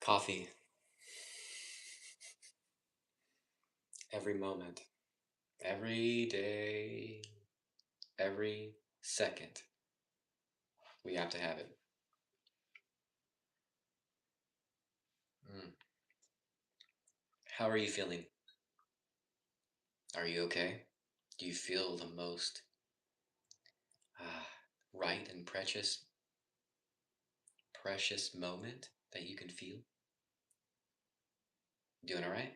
Coffee. Every moment. Every day. Every second. We have to have it. Mm. How are you feeling? Are you okay? Do you feel the most right and precious moment that you can feel? Doing all right?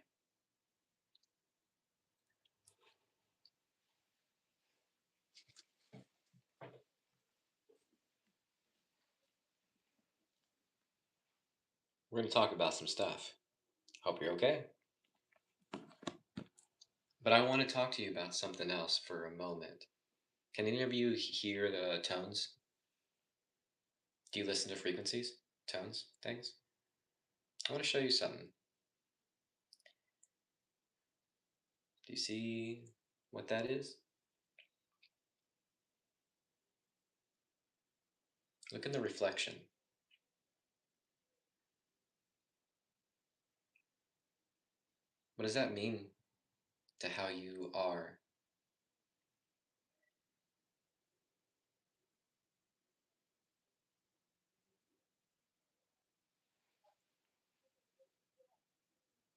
We're going to talk about some stuff. Hope you're okay. But I want to talk to you about something else for a moment. Can any of you hear the tones? Do you listen to frequencies, tones, things? I want to show you something. Do you see what that is? Look in the reflection. What does that mean to how you are?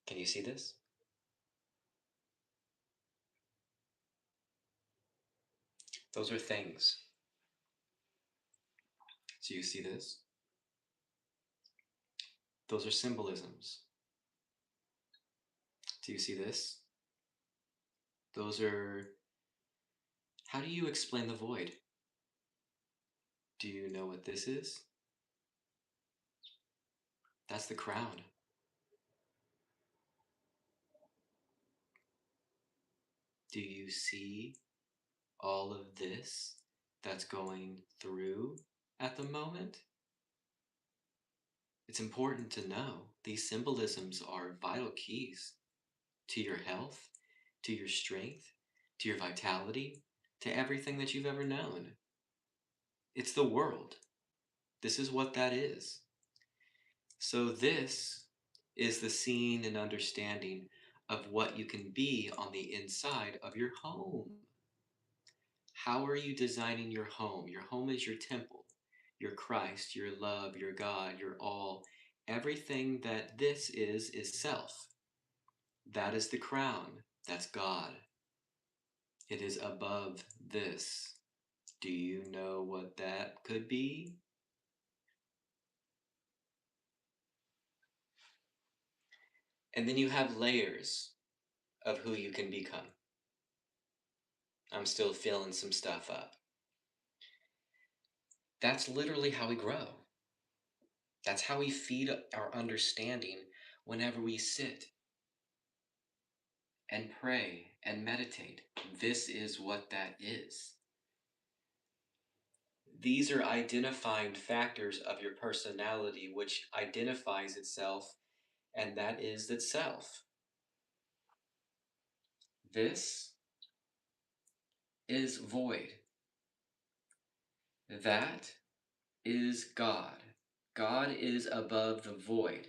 Can you see this? Those are things. So you see this? Those are symbolisms. Do you see this? Those are... How do you explain the void? Do you know what this is? That's the crown. Do you see all of this that's going through at the moment? It's important to know these symbolisms are vital keys to your health, to your strength, to your vitality, to everything that you've ever known. It's the world. This is what that is. So this is the seeing and understanding of what you can be on the inside of your home. How are you designing your home? Your home is your temple, your Christ, your love, your God, your all. Everything that this is self. That is the crown. That's God. It is above this. Do you know what that could be? And then you have layers of who you can become. I'm still filling some stuff up. That's literally how we grow. That's how we feed our understanding whenever we sit and pray and meditate. This is what that is. These are identifying factors of your personality, which identifies itself, and that is itself. This is void. That is God. God is above the void.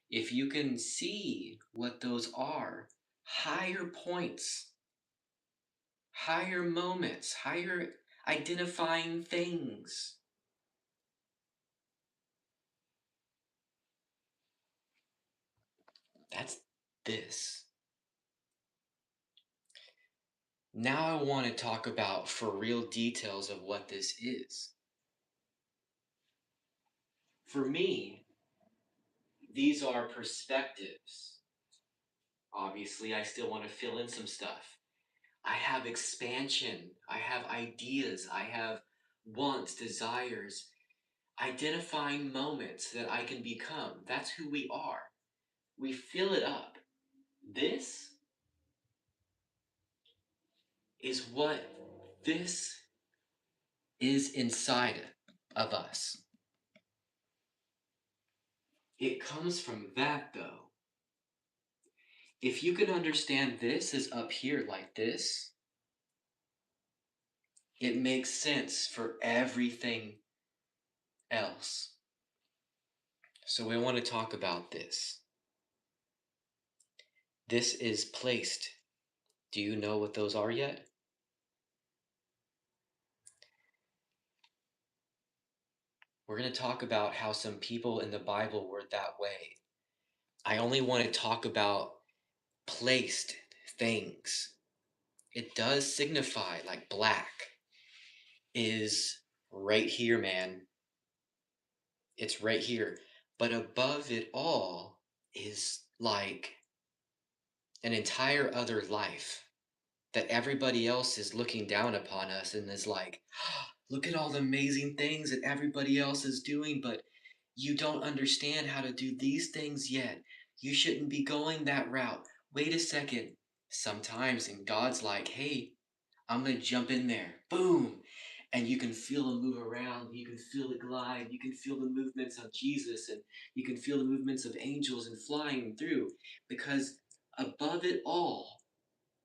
If you can see what those are, higher points, higher moments, higher identifying things. That's this. Now I want to talk about for real details of what this is. For me, these are perspectives. Obviously, I still want to fill in some stuff. I have expansion. I have ideas. I have wants, desires, identifying moments that I can become. That's who we are. We fill it up. This is what this is inside of us. It comes from that, though. If you can understand this is up here like this, it makes sense for everything else. So we want to talk about this. This is placed. Do you know what those are yet? We're going to talk about how some people in the Bible were that way. I only want to talk about placed things. It does signify, like black is right here, man. It's right here. But above it all is like an entire other life that everybody else is looking down upon us and is like, "Oh, look at all the amazing things that everybody else is doing, but you don't understand how to do these things yet. You shouldn't be going that route. Wait a second." Sometimes, and God's like, hey, I'm going to jump in there. Boom. And you can feel him move around. You can feel it glide. You can feel the movements of Jesus, and you can feel the movements of angels and flying through, because above it all,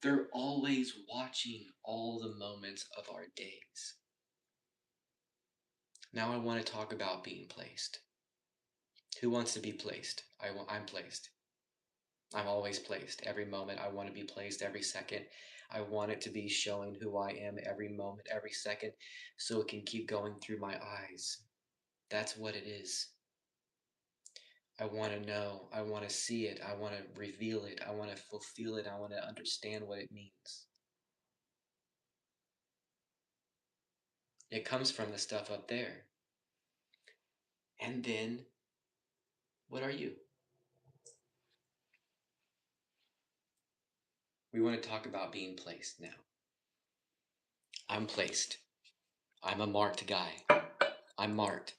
they're always watching all the moments of our days. Now I want to talk about being placed. Who wants to be placed? I'm placed. I'm always placed. Every moment I want to be placed, every second. I want it to be showing who I am every moment, every second, so it can keep going through my eyes. That's what it is. I want to know. I want to see it. I want to reveal it. I want to fulfill it. I want to understand what it means. It comes from the stuff up there. And then, what are you? We want to talk about being placed now. I'm placed. I'm a marked guy. I'm marked.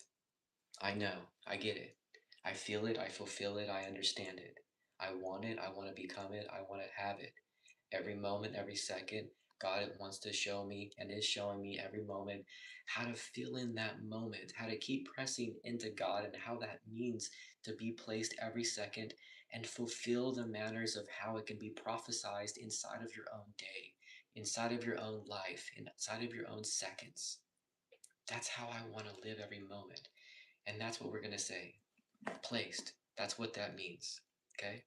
I know. I get it. I feel it. I fulfill it. I understand it. I want it. I want to become it. I want to have it. Every moment, every second, God wants to show me and is showing me every moment how to feel in that moment, how to keep pressing into God, and how that means to be placed every second and fulfill the manners of how it can be prophesized inside of your own day, inside of your own life, inside of your own seconds. That's how I want to live every moment. And that's what we're going to say. Placed. That's what that means. Okay?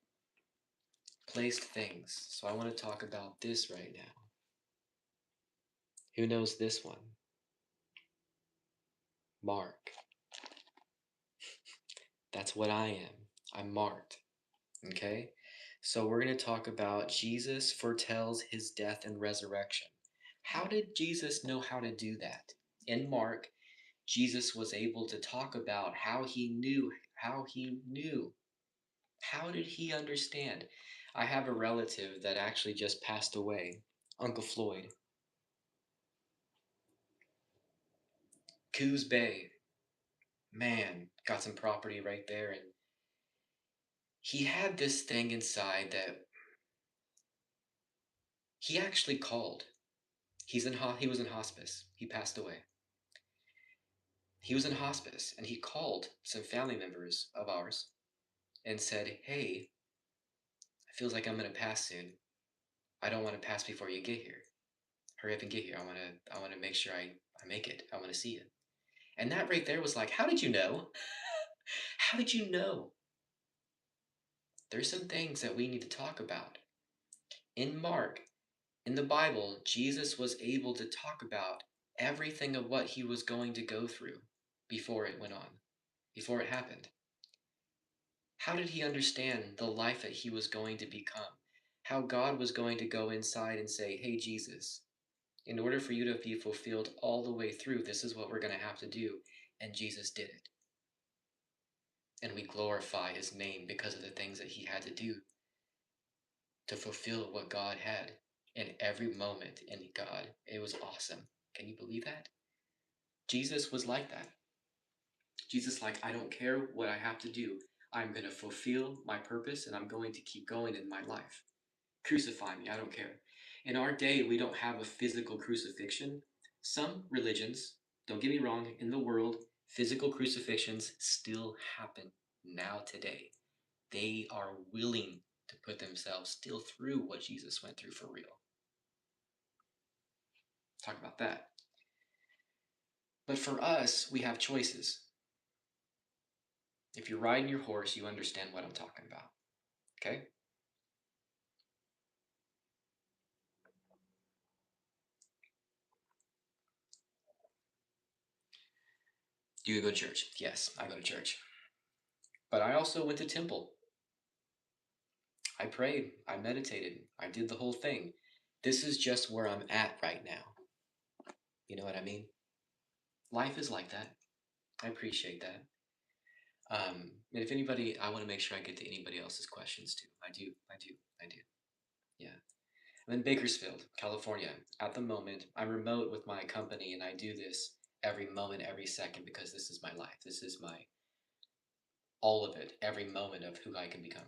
Placed things. So I want to talk about this right now. Who knows this one? Mark. That's what I am. I'm marked. Okay? So we're going to talk about Jesus foretells his death and resurrection. How did Jesus know how to do that? In Mark, Jesus was able to talk about how he knew. How did he understand? I have a relative that actually just passed away, Uncle Floyd. Coos Bay, man, got some property right there, and he had this thing inside that he actually called. He was in hospice. He passed away. He was in hospice, and he called some family members of ours and said, "Hey, it feels like I'm gonna pass soon. I don't want to pass before you get here. Hurry up and get here. I want to make sure I make it. I want to see it." And that right there was like, how did you know? How did you know? There's some things that we need to talk about. In Mark, in the Bible, Jesus was able to talk about everything of what he was going to go through before it went on, before it happened. How did he understand the life that he was going to become? How God was going to go inside and say, "Hey, Jesus, in order for you to be fulfilled all the way through, this is what we're going to have to do." And Jesus did it. And we glorify his name because of the things that he had to do to fulfill what God had in every moment in God. It was awesome. Can you believe that? Jesus was like that. Jesus, like, I don't care what I have to do. I'm going to fulfill my purpose, and I'm going to keep going in my life. Crucify me. I don't care. In our day, we don't have a physical crucifixion. Some religions, don't get me wrong, in the world, physical crucifixions still happen now today. They are willing to put themselves still through what Jesus went through for real. Talk about that. But for us, we have choices. If you're riding your horse, you understand what I'm talking about. Okay? Do you go to church? Yes, I go to church. But I also went to temple. I prayed. I meditated. I did the whole thing. This is just where I'm at right now. You know what I mean? Life is like that. I appreciate that. And if anybody, I want to make sure I get to anybody else's questions too. I do. I do. I do. Yeah. I'm in Bakersfield, California. At the moment, I'm remote with my company, and I do this every moment, every second, because this is my life. This is my all of it, every moment of who I can become.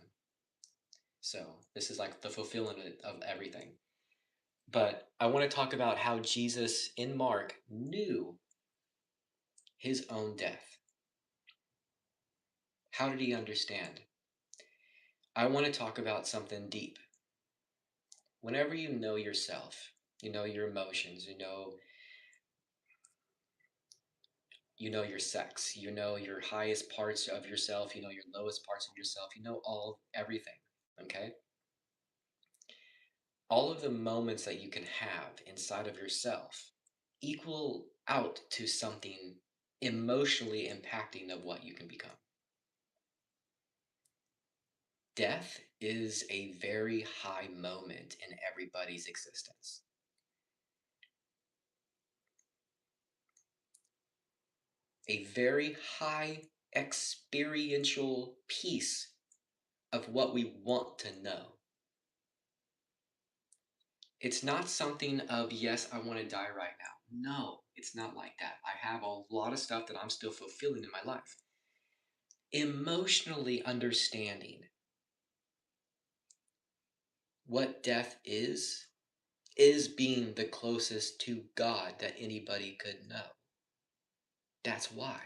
So this is like the fulfillment of everything. But I want to talk about how Jesus in Mark knew his own death. How did he understand? I want to talk about something deep. Whenever you know yourself, you know your emotions, you know your sex, you know your highest parts of yourself, you know your lowest parts of yourself, you know everything, okay? All of the moments that you can have inside of yourself equal out to something emotionally impacting of what you can become. Death is a very high moment in everybody's existence. A very high experiential piece of what we want to know. It's not something of, yes, I want to die right now. No, it's not like that. I have a lot of stuff that I'm still fulfilling in my life. Emotionally understanding what death is being the closest to God that anybody could know. That's why.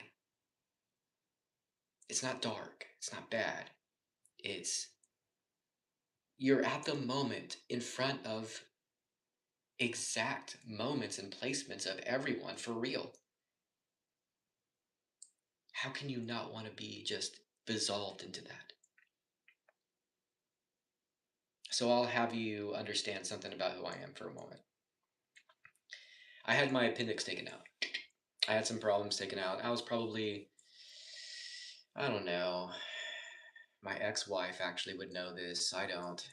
It's not dark. It's not bad. It's you're at the moment in front of exact moments and placements of everyone for real. How can you not want to be just dissolved into that? So I'll have you understand something about who I am for a moment. I had my appendix taken out. I had some problems taken out. I was probably, I don't know, my ex-wife actually would know this. I don't.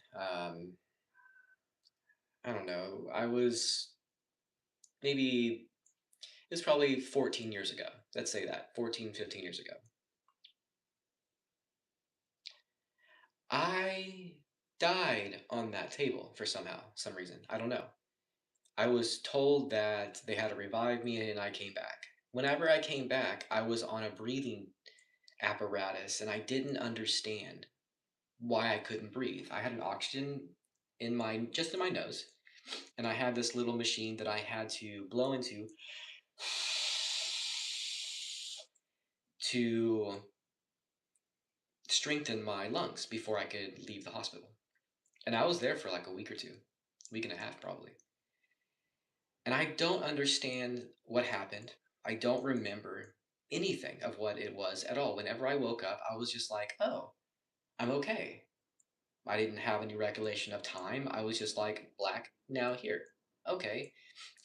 I don't know. I was maybe, it was probably 14 years ago. Let's say that, 14, 15 years ago. I died on that table for some reason. I don't know. I was told that they had to revive me and I came back. Whenever I came back, I was on a breathing apparatus and I didn't understand why I couldn't breathe. I had an oxygen in my just in my nose, and I had this little machine that I had to blow into to strengthen my lungs before I could leave the hospital. And I was there for like a week or two, week and a half probably. And I don't understand what happened. I don't remember anything of what it was at all. Whenever I woke up, I was just like, oh, I'm okay. I didn't have any recollection of time. I was just like, black, now here. Okay.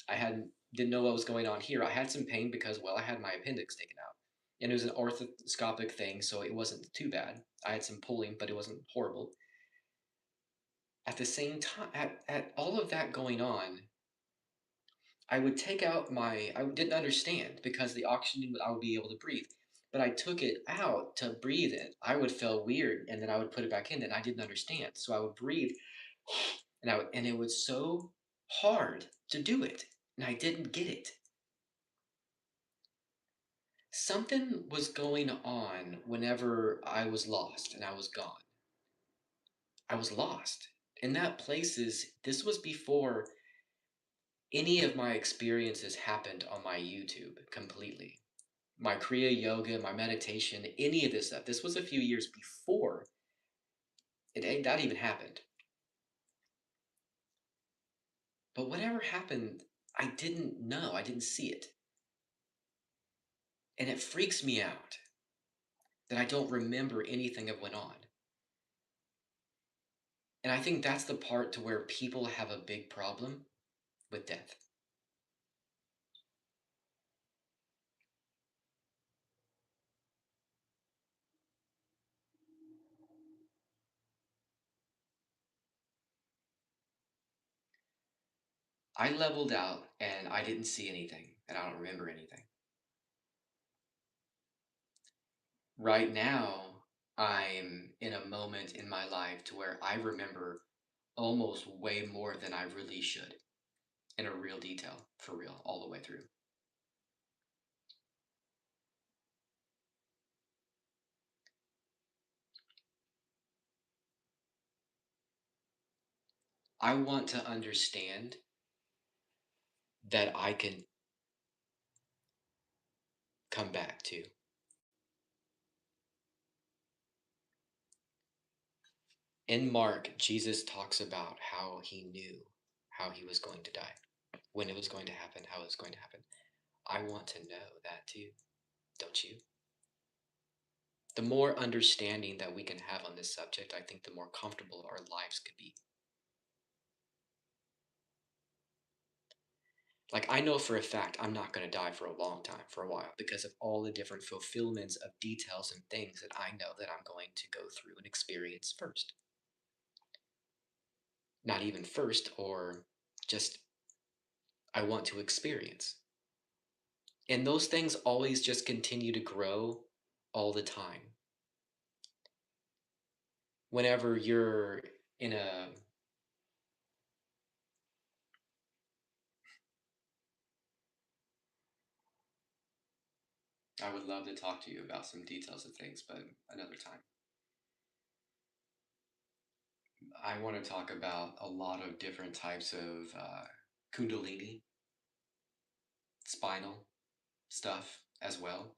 I didn't know what was going on here. I had some pain because, well, I had my appendix taken out. And it was an orthoscopic thing, so it wasn't too bad. I had some pulling, but it wasn't horrible. At the same time, at all of that going on, I would take out I didn't understand because the oxygen, I would be able to breathe. But I took it out to breathe it. I would feel weird, and then I would put it back in, and I didn't understand. So I would breathe, and it was so hard to do it, and I didn't get it. Something was going on whenever I was lost and I was gone. I was lost. In that this was before any of my experiences happened on my YouTube completely. My Kriya yoga, my meditation, any of this stuff. This was a few years before that even happened. But whatever happened, I didn't know. I didn't see it. And it freaks me out that I don't remember anything that went on. And I think that's the part to where people have a big problem with death. I leveled out and I didn't see anything and I don't remember anything. Right now, I'm in a moment in my life to where I remember almost way more than I really should in a real detail, for real, all the way through. I want to understand that I can come back to. In Mark, Jesus talks about how he knew how he was going to die, when it was going to happen, how it was going to happen. I want to know that too, don't you? The more understanding that we can have on this subject, I think the more comfortable our lives could be. Like, I know for a fact I'm not going to die for a long time, for a while, because of all the different fulfillments of details and things that I know that I'm going to go through and experience first. Not even first, or just I want to experience. And those things always just continue to grow all the time. Whenever you're in a I would love to talk to you about some details of things, but another time. I want to talk about a lot of different types of kundalini, spinal stuff as well,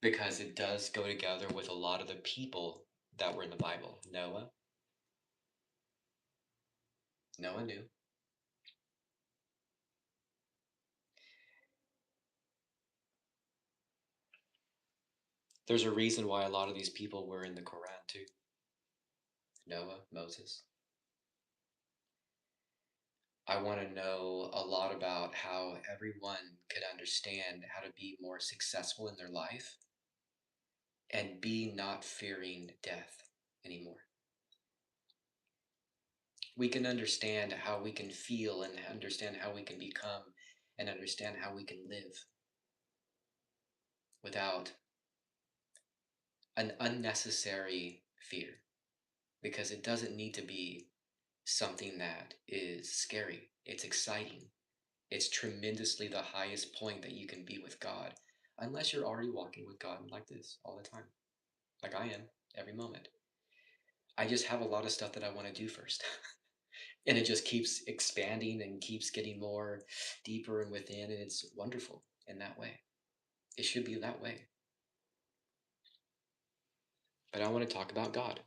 because it does go together with a lot of the people that were in the Bible. Noah knew. There's a reason why a lot of these people were in the Quran too. Noah, Moses. I want to know a lot about how everyone could understand how to be more successful in their life and be not fearing death anymore. We can understand how we can feel and understand how we can become and understand how we can live without an unnecessary fear, because it doesn't need to be something that is scary. It's exciting. It's tremendously the highest point that you can be with God, unless you're already walking with God like this all the time, like I am every moment. I just have a lot of stuff that I want to do first. And it just keeps expanding and keeps getting more deeper and within, and it's wonderful in that way. It should be that way. But I want to talk about God.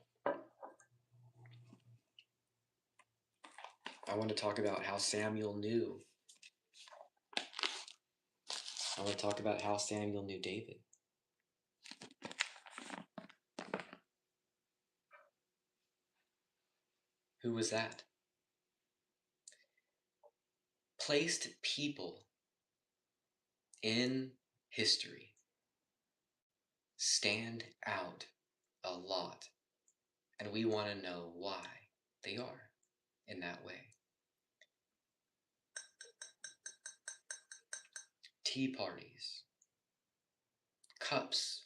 I want to talk about how Samuel knew. I want to talk about how Samuel knew David. Who was that? Placed people in history stand out a lot, and we want to know why they are in that way. Tea parties, cups,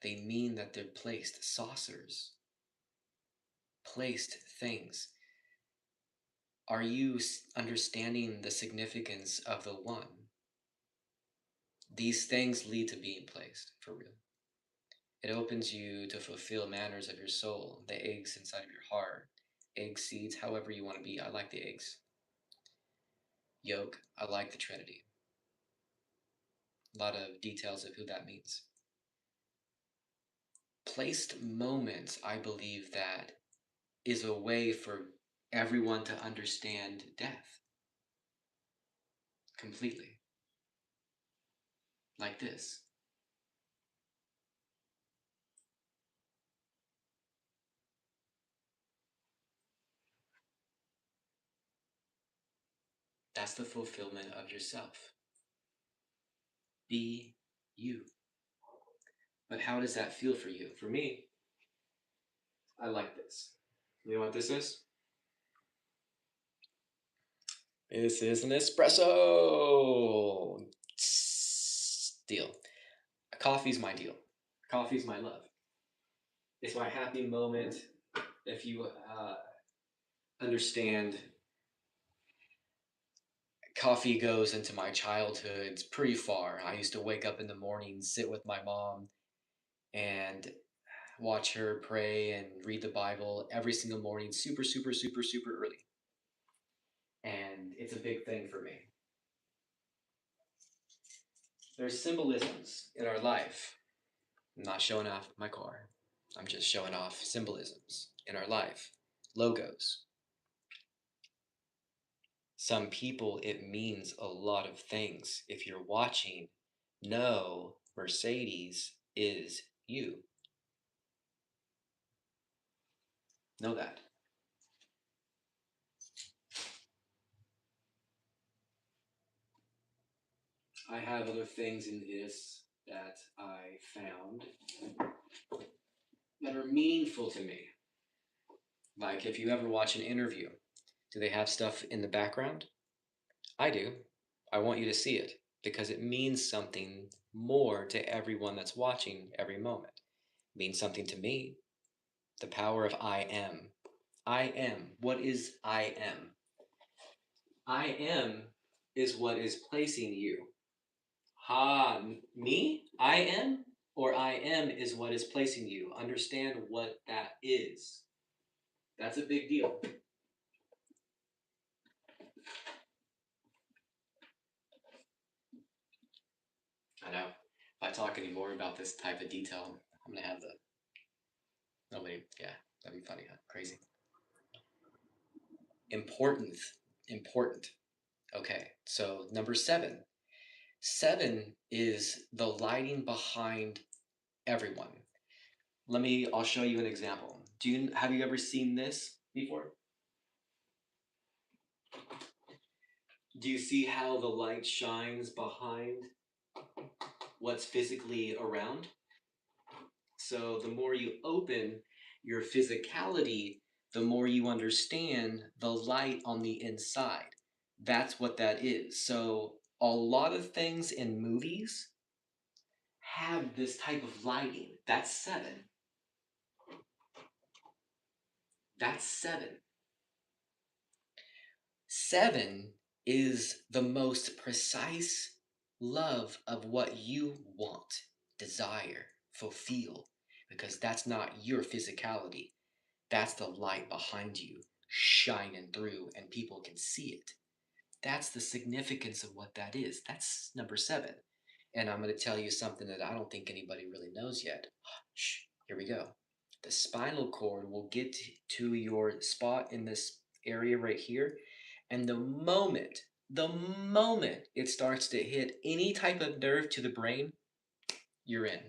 they mean that they're placed. Saucers, placed things. Are you understanding the significance of the one? These things lead to being placed, for real. It opens you to fulfill manners of your soul, the eggs inside of your heart, egg seeds, however you want to be. I like the eggs. Yolk, I like the Trinity. A lot of details of who that means. Placed moments, I believe that is a way for everyone to understand death completely. Like this. That's the fulfillment of yourself. Be you. But how does that feel for you? For me, I like this. You know what this is? This is an espresso. Deal. Coffee's my deal. Coffee's my love. It's my happy moment. If you understand, coffee goes into my childhood pretty far. I used to wake up in the morning, sit with my mom, and watch her pray and read the Bible every single morning, super, super, super, super early. And it's a big thing for me. There's symbolisms in our life. I'm not showing off my car. I'm just showing off symbolisms in our life. Logos. Some people, it means a lot of things. If you're watching, know Mercedes is you. Know that. I have other things in this that I found that are meaningful to me. Like if you ever watch an interview, do they have stuff in the background? I do. I want you to see it because it means something more to everyone that's watching every moment. It means something to me. The power of I am. I am. What is I am? I am is what is placing you. Ha, me? I am? Or I am is what is placing you. Understand what that is. That's a big deal. I know. If I talk any more about this type of detail, I'm gonna have the nobody. Yeah, that'd be funny, huh? Crazy. Important. Important. Okay, so number 7. 7 is the lighting behind everyone. I'll show you an example. Have you ever seen this before? Do you see how the light shines behind what's physically around? So the more you open your physicality, the more you understand the light on the inside. That's what that is. So a lot of things in movies have this type of lighting. That's 7. That's 7. 7 is the most precise love of what you want, desire, fulfill, because that's not your physicality. That's the light behind you shining through, and people can see it. That's the significance of what that is. That's number 7. And I'm going to tell you something that I don't think anybody really knows yet. Shh, here we go. The spinal cord will get to your spot in this area right here. And the moment it starts to hit any type of nerve to the brain, you're in.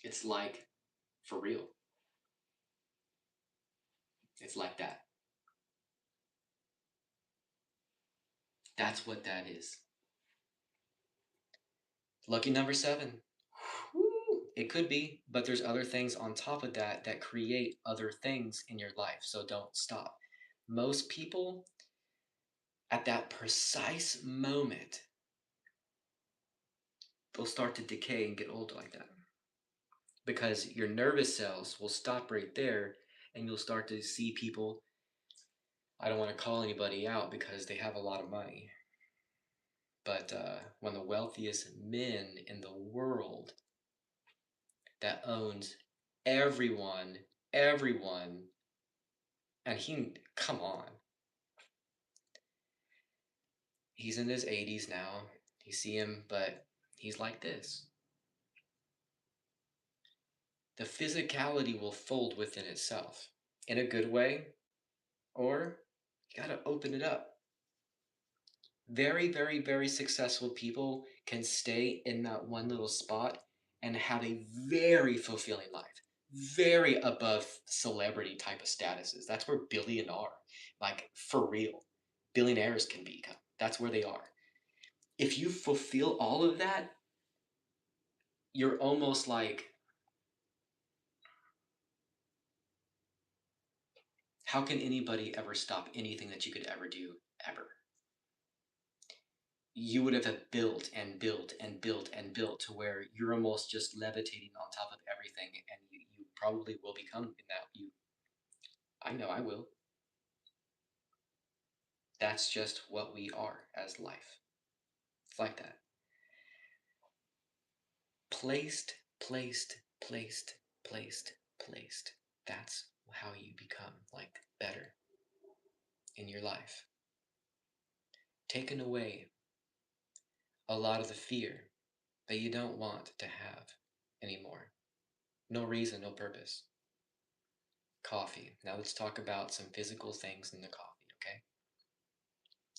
It's like for real. It's like that. That's what that is. Lucky number 7. Woo! It could be, but there's other things on top of that that create other things in your life. So don't stop. Most people at that precise moment, they'll start to decay and get old like that. Because your nervous cells will stop right there and you'll start to see people. I don't want to call anybody out because they have a lot of money. But one of the wealthiest men in the world that owns everyone, and come on, he's in his 80s now. You see him, but he's like this. The physicality will fold within itself in a good way, or you got to open it up. Very, very, very successful people can stay in that one little spot and have a very fulfilling life, very above celebrity type of statuses. That's where billion are, like for real. Billionaires can become. That's where they are. If you fulfill all of that, you're almost like, how can anybody ever stop anything that you could ever do ever? You would have built and built and built and built to where you're almost just levitating on top of everything, and you probably will become in that. I know I will. That's just what we are as life. It's like that. Placed, placed, placed, placed, placed. That's how you become like better in your life. Taken away a lot of the fear that you don't want to have anymore. No reason, no purpose. Coffee. Now let's talk about some physical things in the coffee, okay?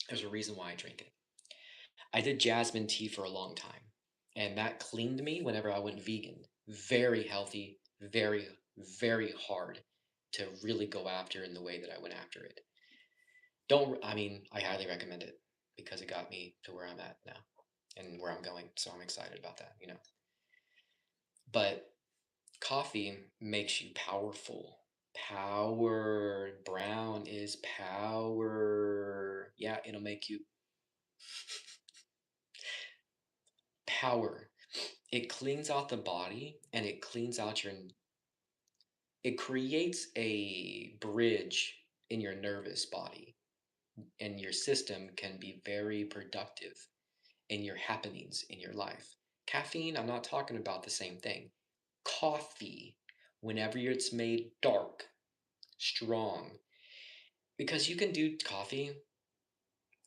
There's a reason why I drink it. I did jasmine tea for a long time, and that cleaned me whenever I went vegan. Very healthy, very, very hard to really go after in the way that I went after it. I mean, I highly recommend it because it got me to where I'm at now and where I'm going. So I'm excited about that, you know. But coffee makes you powerful. Power. Brown is power. Yeah, it'll make you power. It cleans out the body and it cleans out it creates a bridge in your nervous body, and your system can be very productive in your happenings in your life. Caffeine, I'm not talking about the same thing. Coffee, whenever it's made dark, strong, because you can do coffee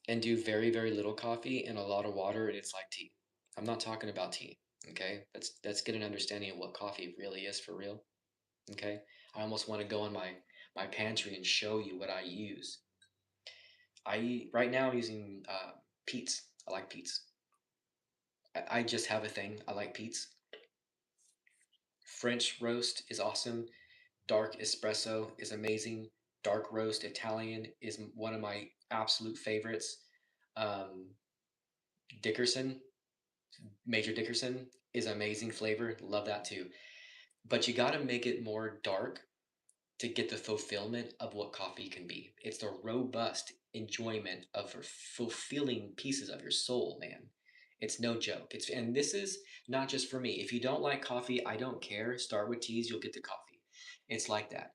and do very, very little coffee and a lot of water, and it's like tea. I'm not talking about tea. Okay, let's get an understanding of what coffee really is for real. Okay, I almost want to go in my pantry and show you what I use. Right now I'm using Pete's. I like Pete's. I just have a thing. I like Pete's. French roast is awesome. Dark espresso is amazing. Dark roast Italian is one of my absolute favorites. Um, Dickerson, Major Dickerson is amazing flavor. Love that too. But you got to make it more dark to get the fulfillment of what coffee can be. It's the robust enjoyment of fulfilling pieces of your soul, man. It's no joke. And this is not just for me. If you don't like coffee, I don't care. Start with teas, you'll get the coffee. It's like that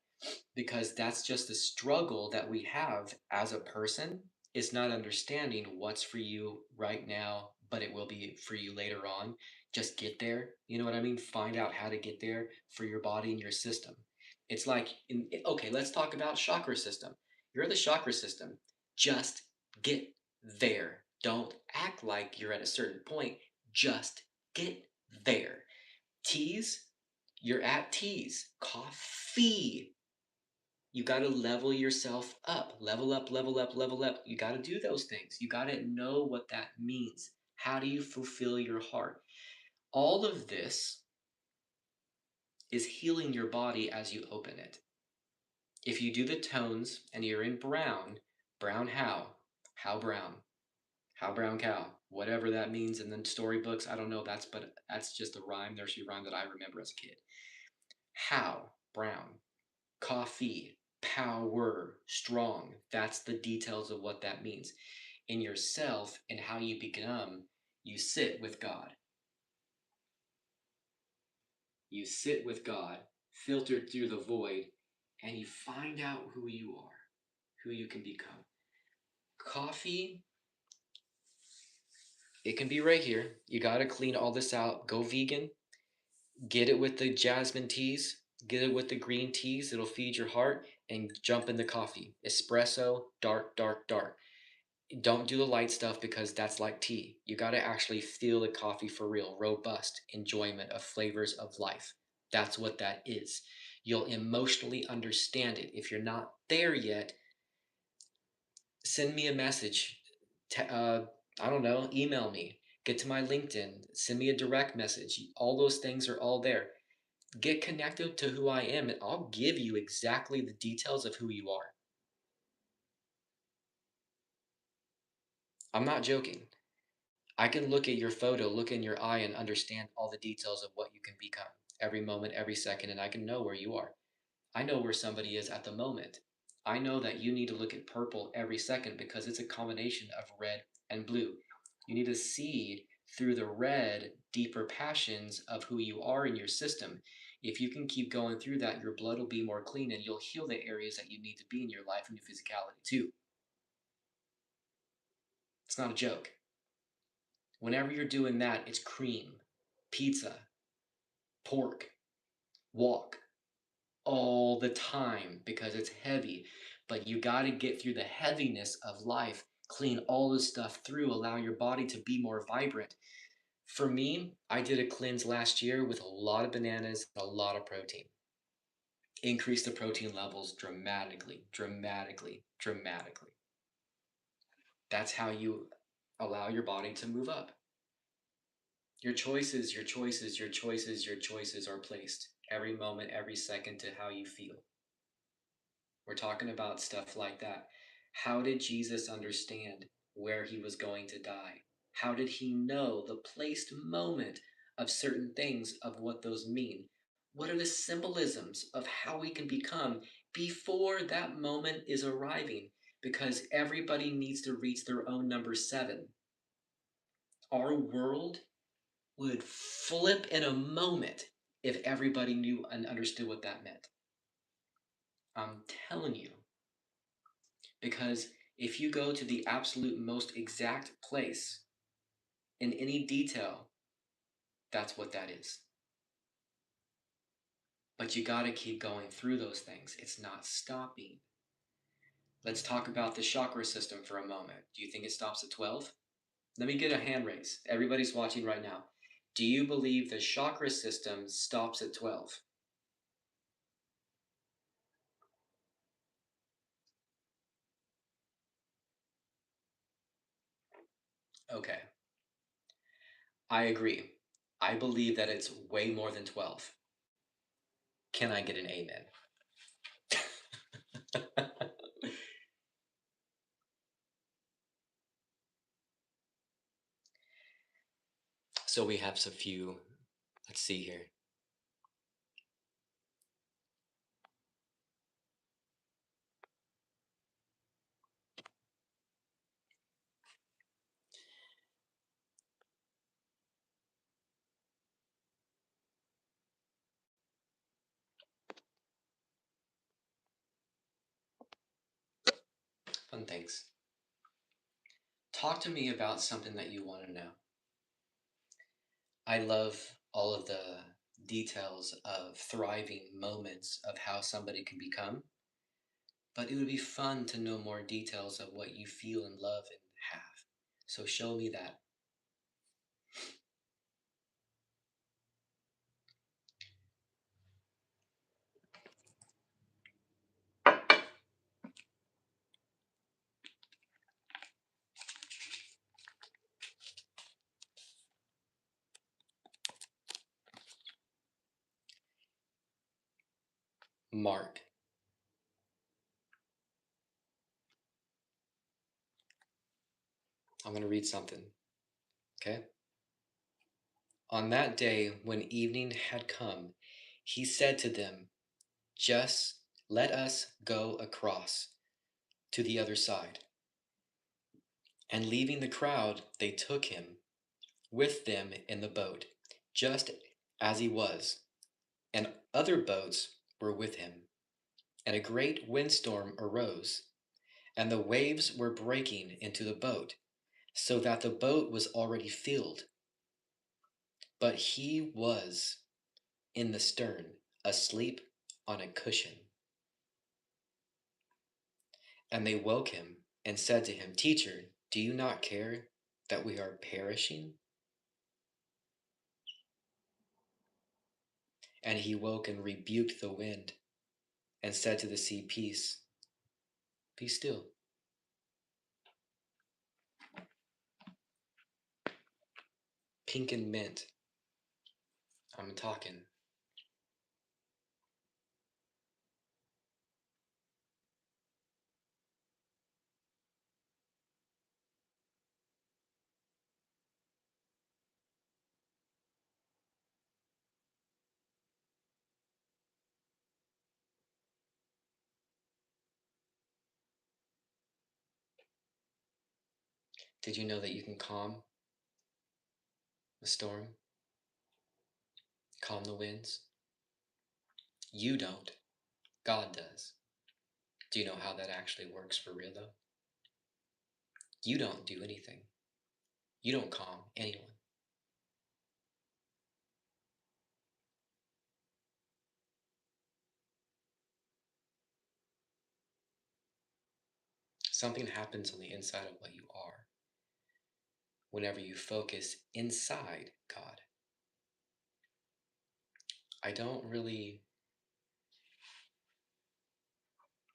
because that's just the struggle that we have as a person. It's not understanding what's for you right now, but it will be for you later on. Just get there. You know what I mean? Find out how to get there for your body and your system. It's like, okay, let's talk about chakra system. You're the chakra system. Just get there. Don't act like you're at a certain point. Just get there. Teas, you're at teas. Coffee, you got to level yourself up, level up, level up, level up. You got to do those things. You got to know what that means. How do you fulfill your heart? All of this is healing your body as you open it. If you do the tones and you're in brown, brown how brown, how brown cow, whatever that means in the storybooks, I don't know. That's just a rhyme, nursery rhyme that I remember as a kid. How brown, coffee, power, strong. That's the details of what that means. In yourself and how you become, you sit with God. You sit with God, filtered through the void, and you find out who you are, who you can become. Coffee, it can be right here. You got to clean all this out. Go vegan. Get it with the jasmine teas. Get it with the green teas. It'll feed your heart. And jump in the coffee. Espresso, dark, dark, dark. Don't do the light stuff because that's like tea. You got to actually feel the coffee for real. Robust enjoyment of flavors of life. That's what that is. You'll emotionally understand it. If you're not there yet, send me a message. I don't know, email me. Get to my LinkedIn, send me a direct message. All those things are all there. Get connected to who I am, and I'll give you exactly the details of who you are. I'm not joking. I can look at your photo, look in your eye, and understand all the details of what you can become every moment, every second, and I can know where you are. I know where somebody is at the moment. I know that you need to look at purple every second because it's a combination of red and blue. You need to see through the red deeper passions of who you are in your system. If you can keep going through that, your blood will be more clean and you'll heal the areas that you need to be in your life and your physicality too. It's not a joke. Whenever you're doing that, it's cream, pizza, pork, walk all the time because it's heavy. But you got to get through the heaviness of life, clean all this stuff through, allow your body to be more vibrant. For me, I did a cleanse last year with a lot of bananas and a lot of protein. Increase the protein levels dramatically, dramatically, dramatically. That's how you allow your body to move up. Your choices, your choices, your choices, your choices are placed every moment, every second to how you feel. We're talking about stuff like that. How did Jesus understand where he was going to die? How did he know the placed moment of certain things, of what those mean? What are the symbolisms of how we can become before that moment is arriving? Because everybody needs to reach their own number 7. Our world would flip in a moment if everybody knew and understood what that meant. I'm telling you. Because if you go to the absolute most exact place in any detail, that's what that is. But you got to keep going through those things. It's not stopping. Let's talk about the chakra system for a moment. Do you think it stops at 12? Let me get a hand raise. Everybody's watching right now. Do you believe the chakra system stops at 12? Okay, I agree. I believe that it's way more than 12. Can I get an amen? So we have a few, let's see here. Fun things. Talk to me about something that you want to know. I love all of the details of thriving moments of how somebody can become, but it would be fun to know more details of what you feel and love and have. So show me that. Mark. I'm going to read something. Okay? On that day, when evening had come, he said to them, "Just let us go across to the other side." And leaving the crowd, they took him with them in the boat, just as he was, and other boats were with him. And a great windstorm arose, and the waves were breaking into the boat, so that the boat was already filled. But he was in the stern, asleep on a cushion. And they woke him and said to him, "Teacher, do you not care that we are perishing?" And he woke and rebuked the wind and said to the sea, "Peace, be still." pink and mint. I'm talking. Did you know that you can calm the storm? Calm the winds? You don't. God does. Do you know how that actually works for real, though? You don't do anything. You don't calm anyone. Something happens on the inside of what you are whenever you focus inside God. I don't really.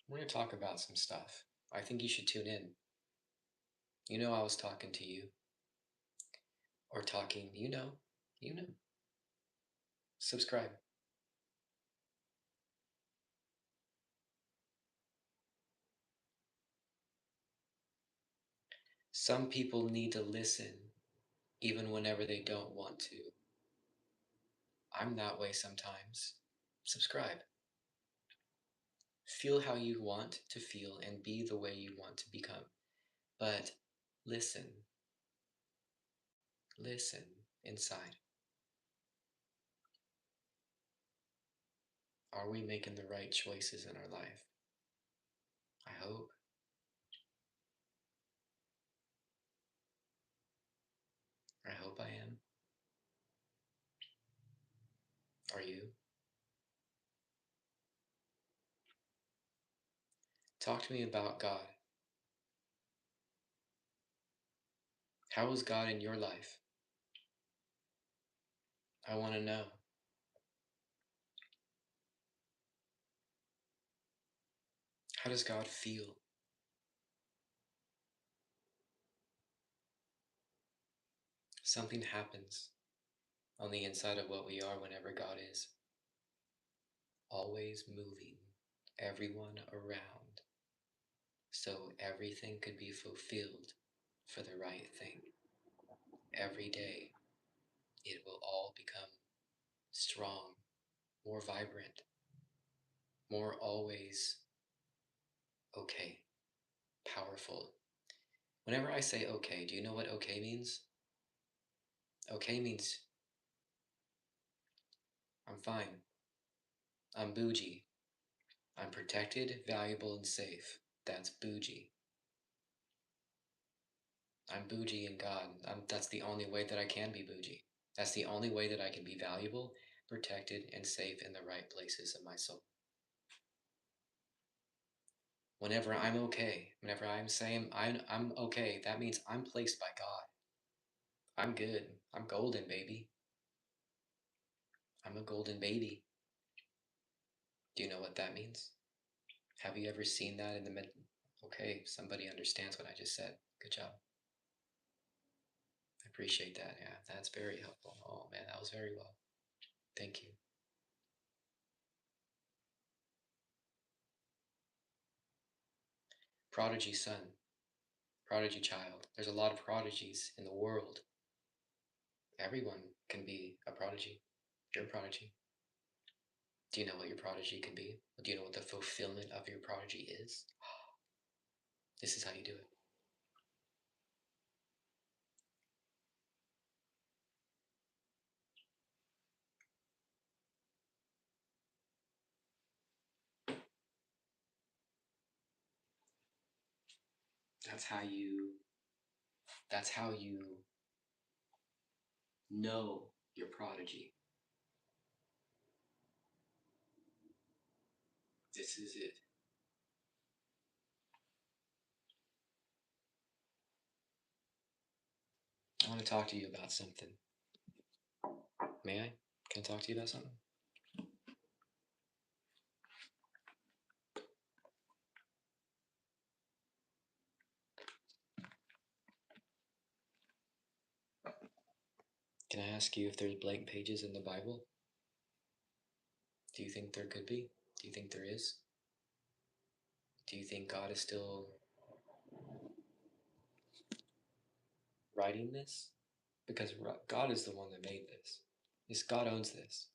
We're going to talk about some stuff. I think you should tune in. You know, I was talking to you. Or talking, you know. Subscribe. Some people need to listen even whenever they don't want to. I'm that way sometimes. Subscribe. Feel how you want to feel and be the way you want to become. But listen. Listen inside. Are we making the right choices in our life? I hope. I hope I am. Are you? Talk to me about God. How is God in your life? I want to know. How does God feel? Something happens on the inside of what we are whenever God is. Always moving everyone around so everything could be fulfilled for the right thing. Every day, it will all become strong, more vibrant, more always okay, powerful. Whenever I say okay, do you know what okay means? Okay means I'm fine. I'm bougie. I'm protected, valuable, and safe. That's bougie. I'm bougie in God. That's the only way that I can be bougie. That's the only way that I can be valuable, protected, and safe in the right places of my soul. Whenever I'm okay, whenever I'm saying I'm okay, that means I'm placed by God. I'm good. I'm golden, baby. I'm a golden baby. Do you know what that means? Have you ever seen that in the mid? Okay, somebody understands what I just said. Good job. I appreciate that. Yeah, that's very helpful. Oh man, that was very well. Thank you. Prodigy son, prodigy child. There's a lot of prodigies in the world. Everyone can be a prodigy. You're a prodigy. Do you know what your prodigy can be? Do you know what the fulfillment of your prodigy is? This is how you do it. That's how you know your prodigy. This is it. I want to talk to you about something. May I? Can I talk to you about something? Can I ask you if there's blank pages in the Bible? Do you think there could be? Do you think there is? Do you think God is still writing this? Because God is the one that made this. Yes, God owns this.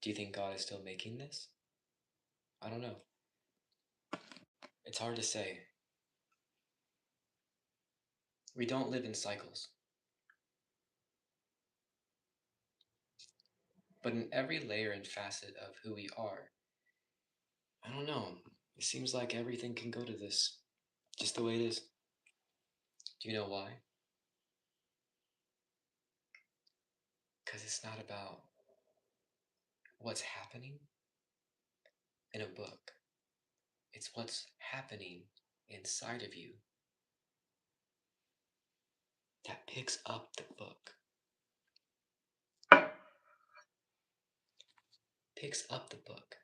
Do you think God is still making this? I don't know. It's hard to say. We don't live in cycles. But in every layer and facet of who we are, I don't know. It seems like everything can go to this just the way it is. Do you know why? Because it's not about what's happening in a book. It's what's happening inside of you that picks up the book. Picks up the book.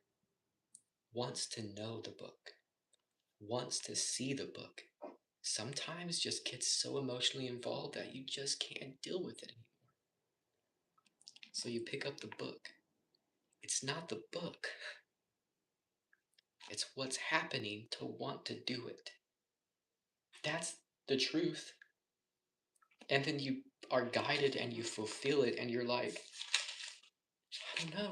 Wants to know the book. Wants to see the book. Sometimes just gets so emotionally involved that you just can't deal with it anymore. So you pick up the book. It's not the book. It's what's happening to want to do it. That's the truth. And then you are guided and you fulfill it and you're like, I don't know.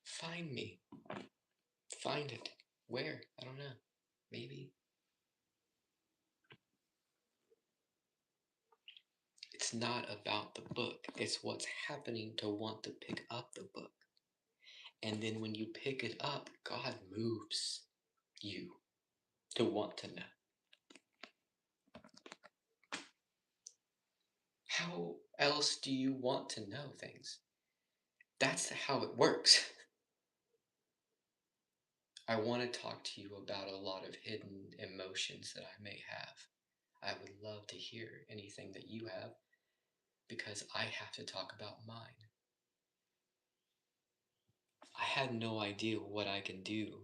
Find me. Find it. Where? I don't know. Maybe. It's not about the book. It's what's happening to want to pick up the book. And then when you pick it up, God moves you to want to know. How else do you want to know things? That's how it works. I want to talk to you about a lot of hidden emotions that I may have. I would love to hear anything that you have because I have to talk about mine. I had no idea what I can do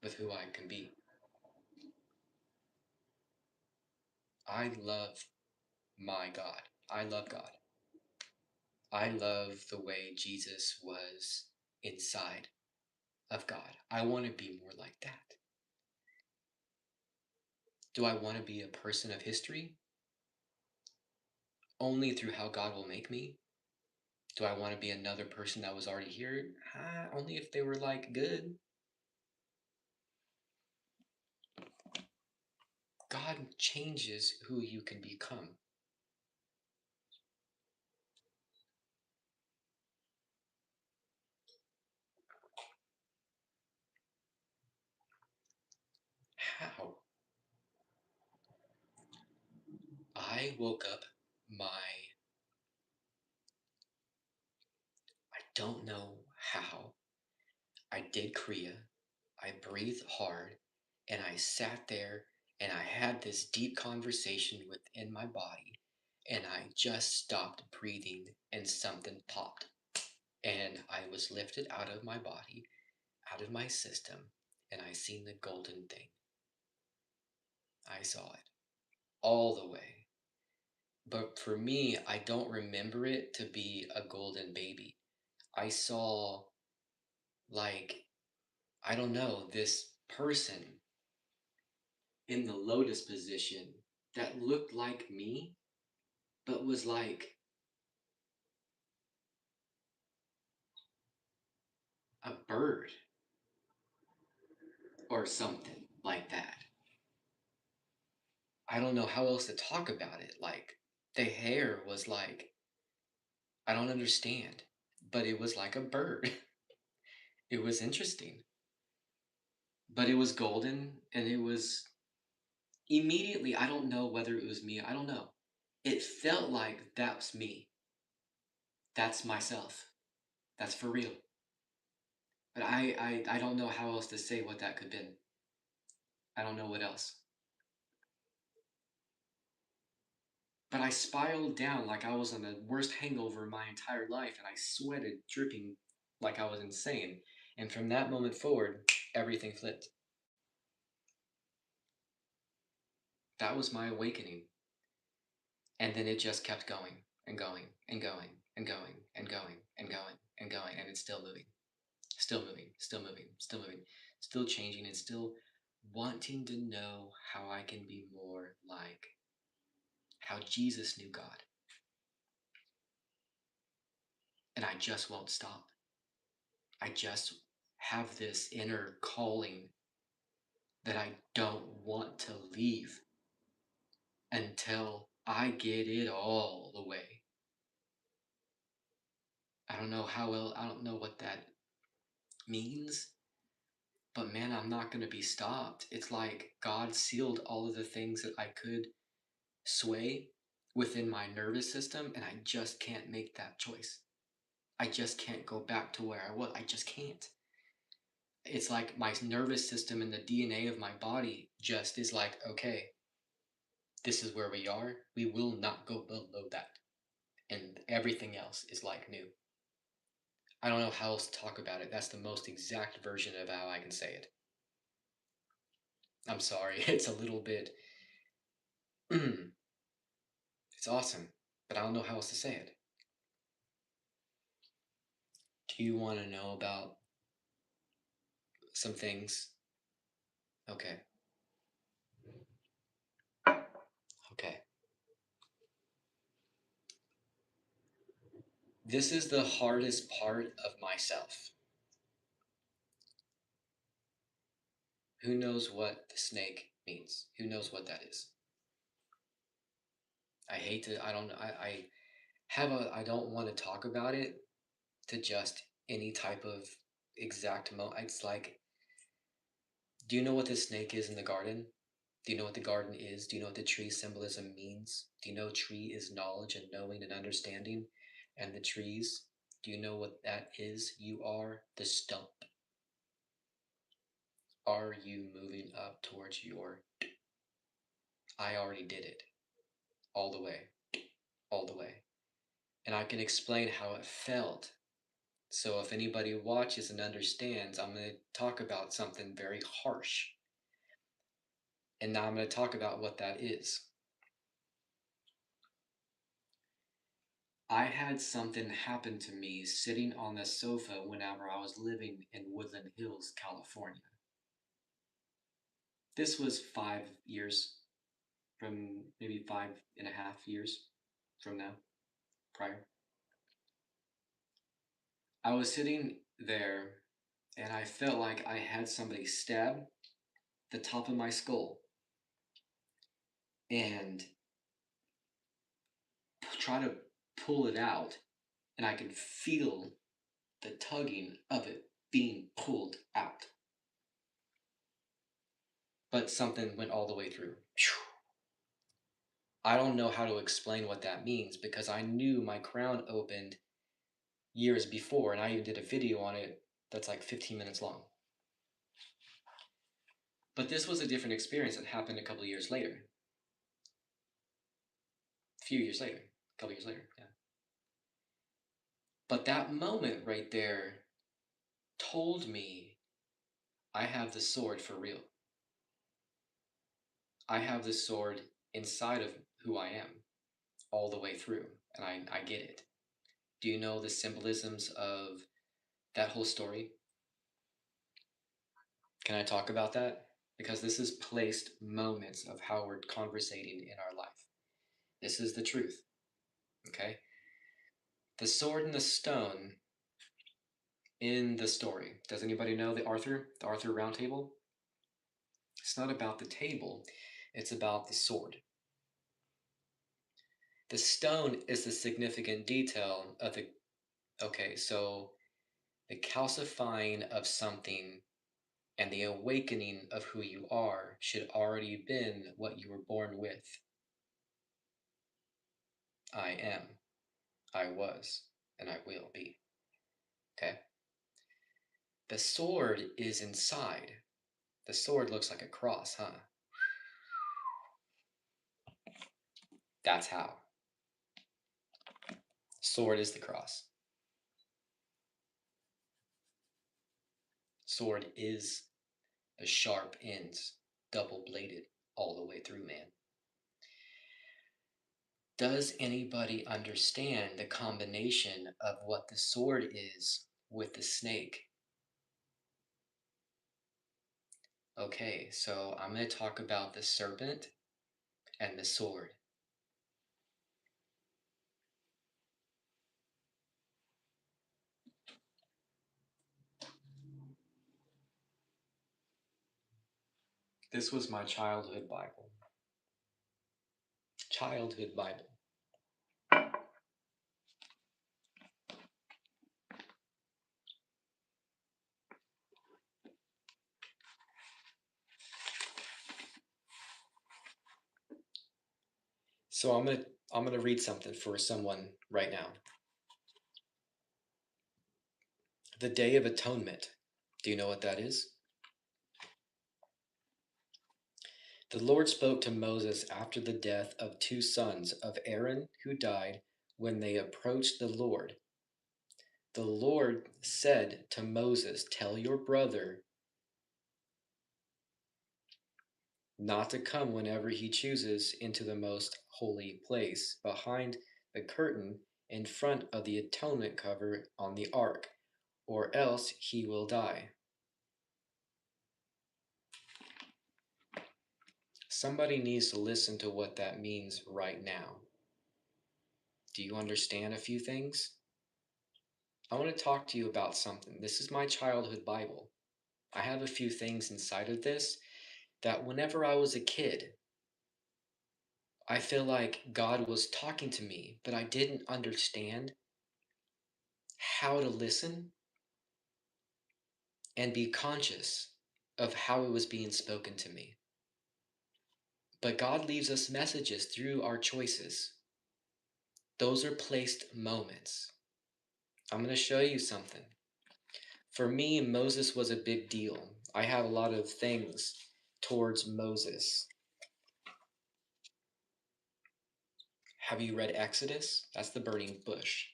with who I can be. I love my God. I love God. I love the way Jesus was inside of God. I want to be more like that. Do I want to be a person of history? Only through how God will make me? Do I want to be another person that was already here? Only if they were like good. God changes who you can become. How? I woke up I don't know how. I did Kriya. I breathed hard and I sat there and I had this deep conversation within my body and I just stopped breathing and something popped and I was lifted out of my body, out of my system, and I seen the golden thing. I saw it all the way. But for me, I don't remember it to be a golden baby. I saw, like, I don't know, this person in the lotus position that looked like me, but was like a bird or something like that. I don't know how else to talk about it. Like, the hair was like, I don't understand, but it was like a bird. It was interesting. But it was golden and it was immediately, I don't know whether it was me, I don't know. It felt like that's me. That's myself. That's for real. But I don't know how else to say what that could have been. I don't know what else. But I spiraled down like I was on the worst hangover in my entire life and I sweated, dripping like I was insane. And from that moment forward, everything flipped. That was my awakening. And then it just kept going and going and going and going and going and going and going. And it's still moving, still moving, still moving, still moving, still changing, and still wanting to know how I can be more like how Jesus knew God. And I just won't stop. I just have this inner calling that I don't want to leave until I get it all the way. I don't know how well, I don't know what that means, but man, I'm not going to be stopped. It's like God sealed all of the things that I could sway within my nervous system, and I just can't make that choice. I just can't go back to where I was. I just can't. It's like my nervous system and the DNA of my body just is like, okay, this is where we are. We will not go below that. And everything else is like new. I don't know how else to talk about it. That's the most exact version of how I can say it. I'm sorry. It's a little bit. It's awesome, but I don't know how else to say it. Do you want to know about some things? Okay. Okay. This is the hardest part of myself. Who knows what the snake means? Who knows what that is? I hate to, I don't, I have a, I don't want to talk about it to just any type of exact It's like, do you know what the snake is in the garden? Do you know what the garden is? Do you know what the tree symbolism means? Do you know tree is knowledge and knowing and understanding? And the trees, do you know what that is? You are the stump. Are you moving up towards your? I already did it. All the way. All the way. And I can explain how it felt. So if anybody watches and understands, I'm going to talk about something very harsh. And now I'm going to talk about what that is. I had something happen to me sitting on the sofa whenever I was living in Woodland Hills, California. This was 5 years from maybe 5.5 years from now, prior. I was sitting there and I felt like I had somebody stab the top of my skull and try to pull it out, and I could feel the tugging of it being pulled out. But something went all the way through. I don't know how to explain what that means because I knew my crown opened years before, and I even did a video on it that's like 15 minutes long. But this was a different experience that happened a couple of years later. A few years later. A couple years later, yeah. But that moment right there told me I have the sword for real. I have the sword inside of who I am all the way through, and I get it. Do you know the symbolisms of that whole story? Can I talk about that? Because this is placed moments of how we're conversating in our life. This is the truth. Okay? The sword and the stone in the story. Does anybody know the Arthur Round Table? It's not about the table, it's about the sword. The stone is the significant detail of the. Okay, so the calcifying of something and the awakening of who you are should already been what you were born with. I am, I was, and I will be. Okay? The sword is inside. The sword looks like a cross, huh? That's how. Sword is the cross. Sword is the sharp ends, double-bladed all the way through, man. Does anybody understand the combination of what the sword is with the snake? Okay, so I'm going to talk about the serpent and the sword. This was my childhood Bible. Childhood Bible. So I'm gonna read something for someone right now. The Day of Atonement. Do you know what that is? The Lord spoke to Moses after the death of two sons of Aaron who died when they approached the Lord. The Lord said to Moses, "Tell your brother not to come whenever he chooses into the most holy place behind the curtain in front of the atonement cover on the ark, or else he will die." Somebody needs to listen to what that means right now. Do you understand a few things? I want to talk to you about something. This is my childhood Bible. I have a few things inside of this that whenever I was a kid, I feel like God was talking to me, but I didn't understand how to listen and be conscious of how it was being spoken to me. But God leaves us messages through our choices. Those are placed moments. I'm going to show you something. For me, Moses was a big deal. I have a lot of things towards Moses. Have you read Exodus? That's the burning bush.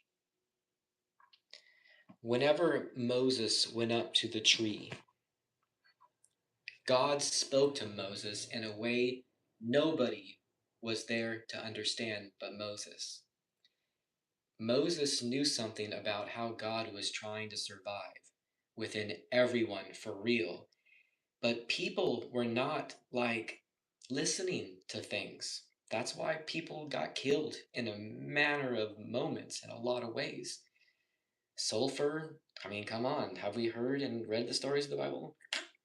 Whenever Moses went up to the tree, God spoke to Moses in a way nobody was there to understand but Moses. Moses knew something about how God was trying to survive within everyone for real, but people were not like listening to things. That's why people got killed in a manner of moments in a lot of ways. Sulfur, I mean, come on, have we heard and read the stories of the Bible?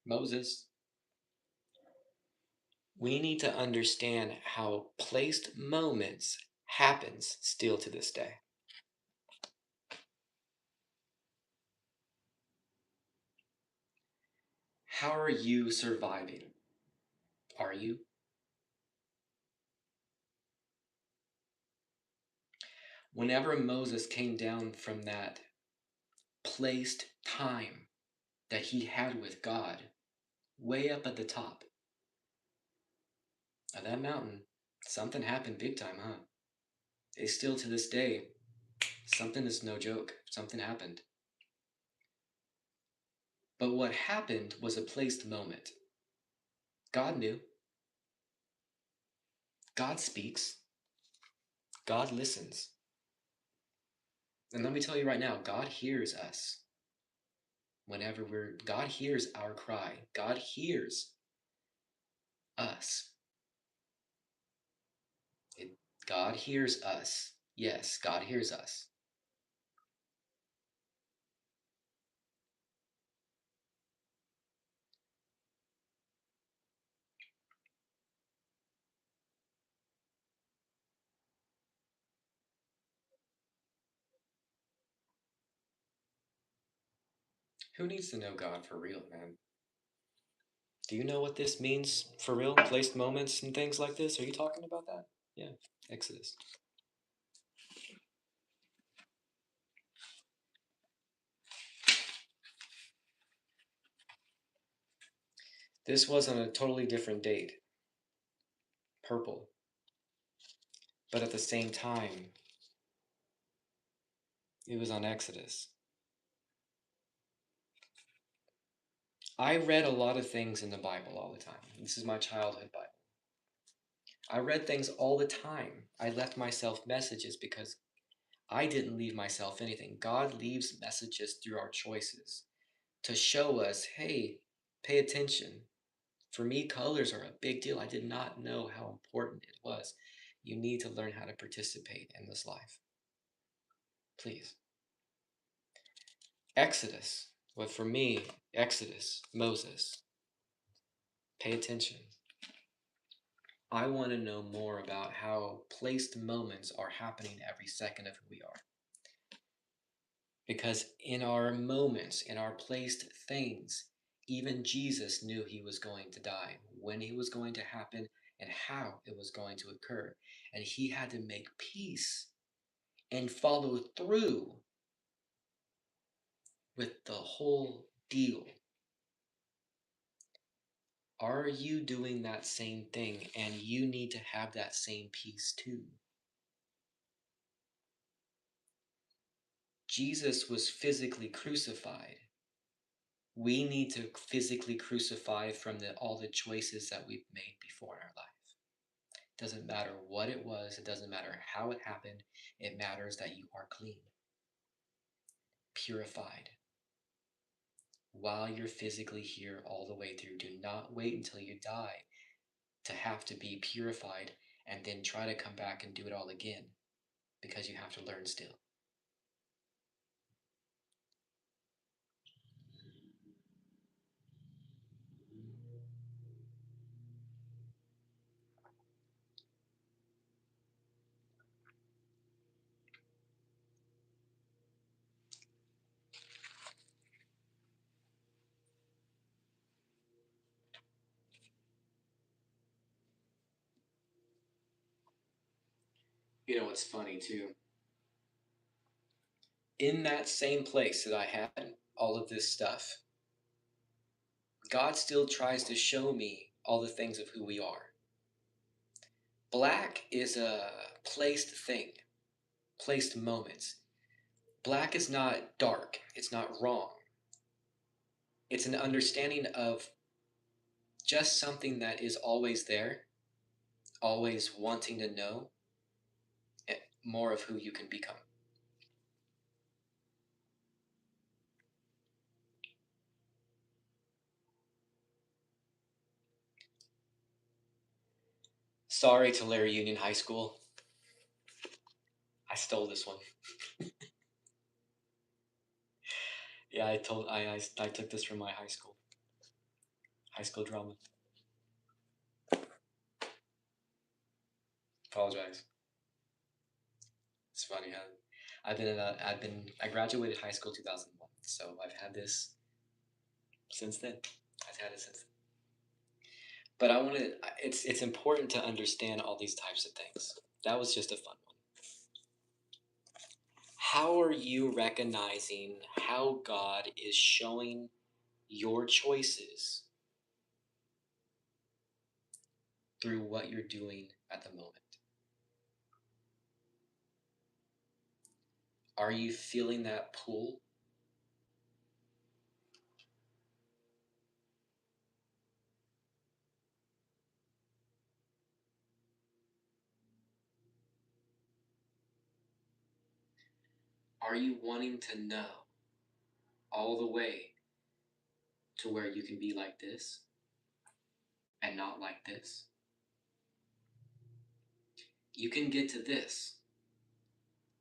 Moses. We need to understand how placed moments happens still to this day. How are you surviving? Are you? Whenever Moses came down from that placed time that he had with God, way up at the top of that mountain, something happened big time, huh? It's still to this day, something is no joke. Something happened. But what happened was a placed moment. God knew. God speaks. God listens. And let me tell you right now, God hears us. God hears our cry. God hears us. God hears us. Yes, God hears us. Who needs to know God for real, man? Do you know what this means for real? Placed moments and things like this? Are you talking about that? Yeah, Exodus. This was on a totally different date. Purple. But at the same time, it was on Exodus. I read a lot of things in the Bible all the time. This is my childhood Bible. I read things all the time. I left myself messages because I didn't leave myself anything. God leaves messages through our choices to show us, hey, pay attention. For me, colors are a big deal. I did not know how important it was. You need to learn how to participate in this life. Please. Exodus. Well, for me, Exodus, Moses. Pay attention. I want to know more about how placed moments are happening every second of who we are. Because in our moments, in our placed things, even Jesus knew he was going to die, when it was going to happen, and how it was going to occur. And he had to make peace and follow through with the whole deal. Are you doing that same thing? And you need to have that same peace too. Jesus was physically crucified. We need to physically crucify from all the choices that we've made before in our life. It doesn't matter what it was. It doesn't matter how it happened. It matters that you are clean, purified, while you're physically here all the way through. Do not wait until you die to have to be purified and then try to come back and do it all again, because you have to learn still. You know what's funny too? In that same place that I had all of this stuff, God still tries to show me all the things of who we are. Black is a placed thing, placed moments. Black is not dark, it's not wrong. It's an understanding of just something that is always there, always wanting to know more of who you can become. Sorry, Tulare Union High School. I stole this one. Yeah, I took this from my high school drama. Apologize. It's funny how I graduated high school 2001, so I've had this since then. I've had it since then. But it's important to understand all these types of things. That was just a fun one. How are you recognizing how God is showing your choices through what you're doing at the moment? Are you feeling that pull? Are you wanting to know all the way to where you can be like this and not like this? You can get to this.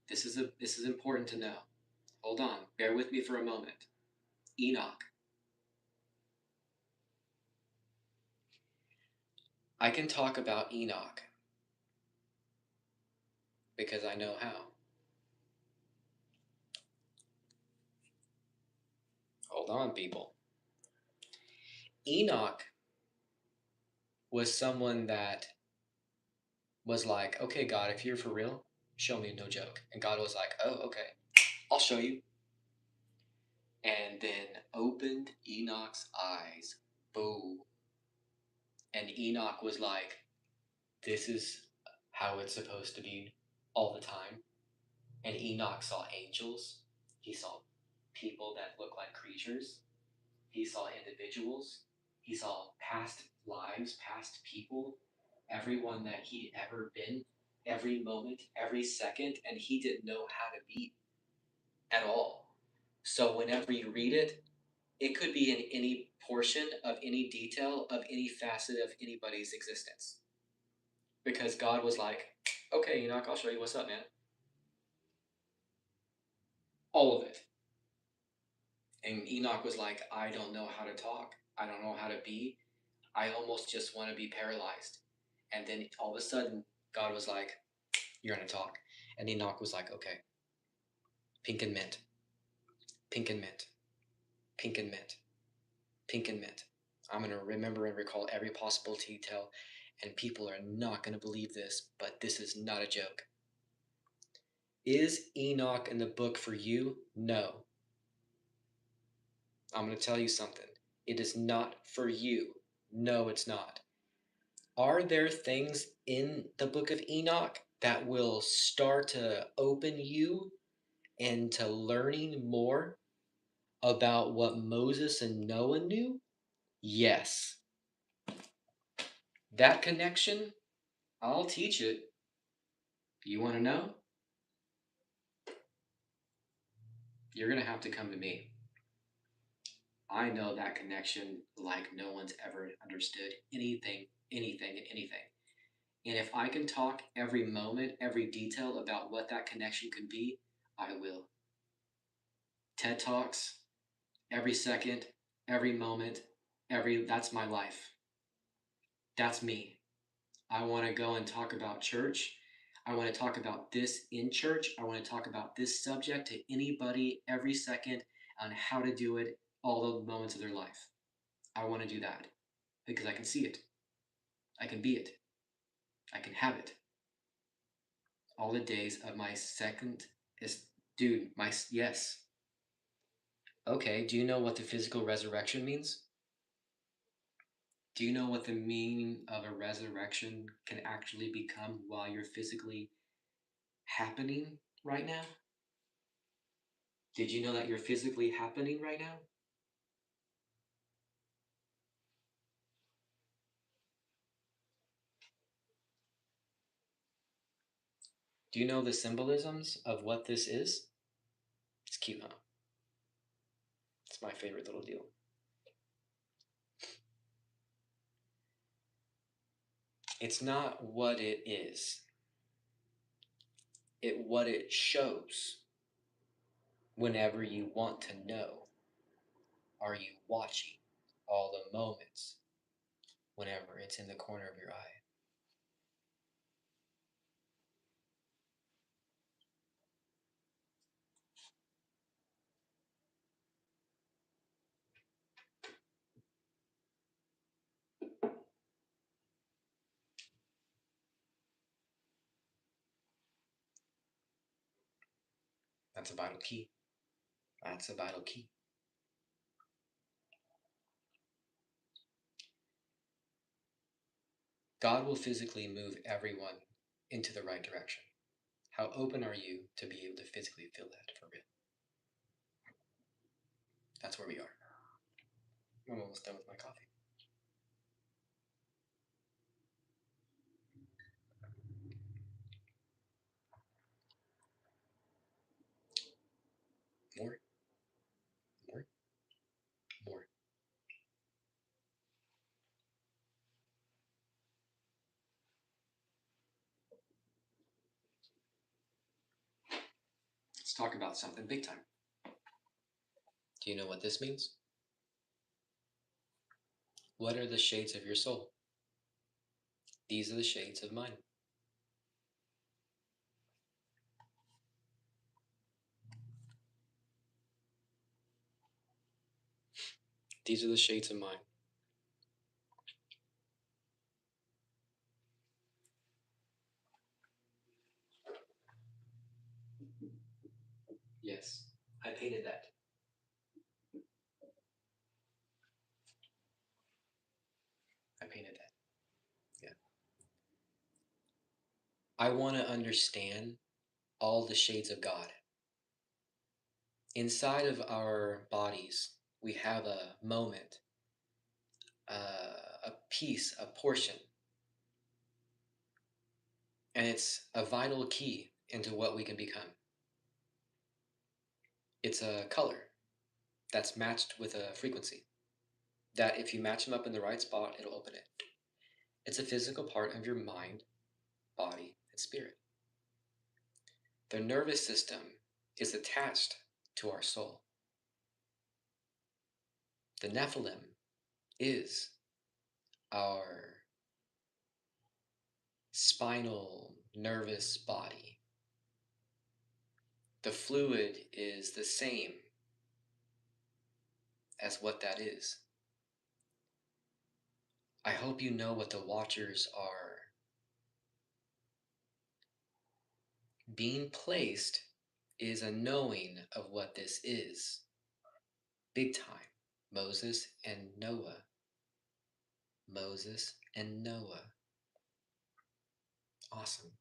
This is important to know. Hold on, bear with me for a moment. Enoch. I can talk about Enoch because I know how. Hold on, people. Enoch was someone that was like, okay, God, if you're for real, show me, no joke. And God was like, oh, okay, I'll show you. And then opened Enoch's eyes. Boom. And Enoch was like, this is how it's supposed to be all the time. And Enoch saw angels. He saw people that look like creatures. He saw individuals. He saw past lives, past people, everyone that he'd ever been, every moment, every second, and he didn't know how to be at all. So whenever you read it, it could be in any portion of any detail of any facet of anybody's existence. Because God was like, okay, Enoch, I'll show you what's up, man. All of it. And Enoch was like, I don't know how to talk. I don't know how to be. I almost just want to be paralyzed. And then all of a sudden, God was like, you're going to talk. And Enoch was like, okay, pink and mint, pink and mint, pink and mint, pink and mint. I'm going to remember and recall every possible detail. And people are not going to believe this, but this is not a joke. Is Enoch in the book for you? No. I'm going to tell you something. It is not for you. No, it's not. Are there things in the book of Enoch that will start to open you into learning more about what Moses and Noah knew? Yes. That connection, I'll teach it. You want to know? You're going to have to come to me. I know that connection like no one's ever understood anything, anything, and anything. And if I can talk every moment, every detail about what that connection could be, I will. TED Talks, every second, every moment, that's my life. That's me. I want to go and talk about church. I want to talk about this in church. I want to talk about this subject to anybody every second on how to do it all the moments of their life. I want to do that because I can see it. I can be it. I can have it. All the days of my second is, dude, yes. Okay, do you know what the physical resurrection means? Do you know what the meaning of a resurrection can actually become while you're physically happening right now? Did you know that you're physically happening right now? Do you know the symbolisms of what this is? It's cute, huh? It's my favorite little deal. It's not what it is, what it shows. Whenever you want to know, are you watching all the moments whenever it's in the corner of your eye? That's a vital key. That's a vital key. God will physically move everyone into the right direction. How open are you to be able to physically feel that for real? That's where we are. I'm almost done with my coffee. More, more, more. Let's talk about something big time. Do you know what this means? What are the shades of your soul? These are the shades of mine. These are the shades of mine. Yes, I painted that. I painted that. Yeah. I want to understand all the shades of God. Inside of our bodies, we have a moment, a piece, a portion, and it's a vital key into what we can become. It's a color that's matched with a frequency that if you match them up in the right spot, it'll open it. It's a physical part of your mind, body, and spirit. The nervous system is attached to our soul. The Nephilim is our spinal nervous body. The fluid is the same as what that is. I hope you know what the Watchers are. Being placed is a knowing of what this is. Big time. Moses and Noah. Moses and Noah. Awesome.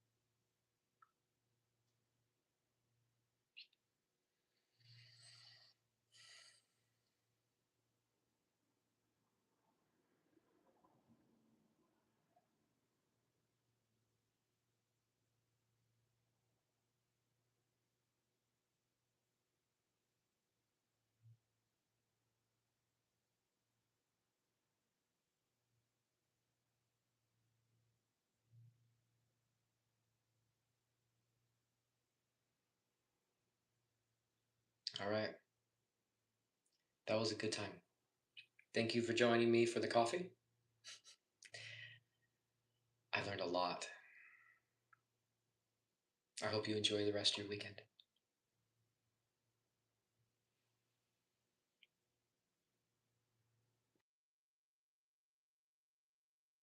All right. That was a good time. Thank you for joining me for the coffee. I learned a lot. I hope you enjoy the rest of your weekend.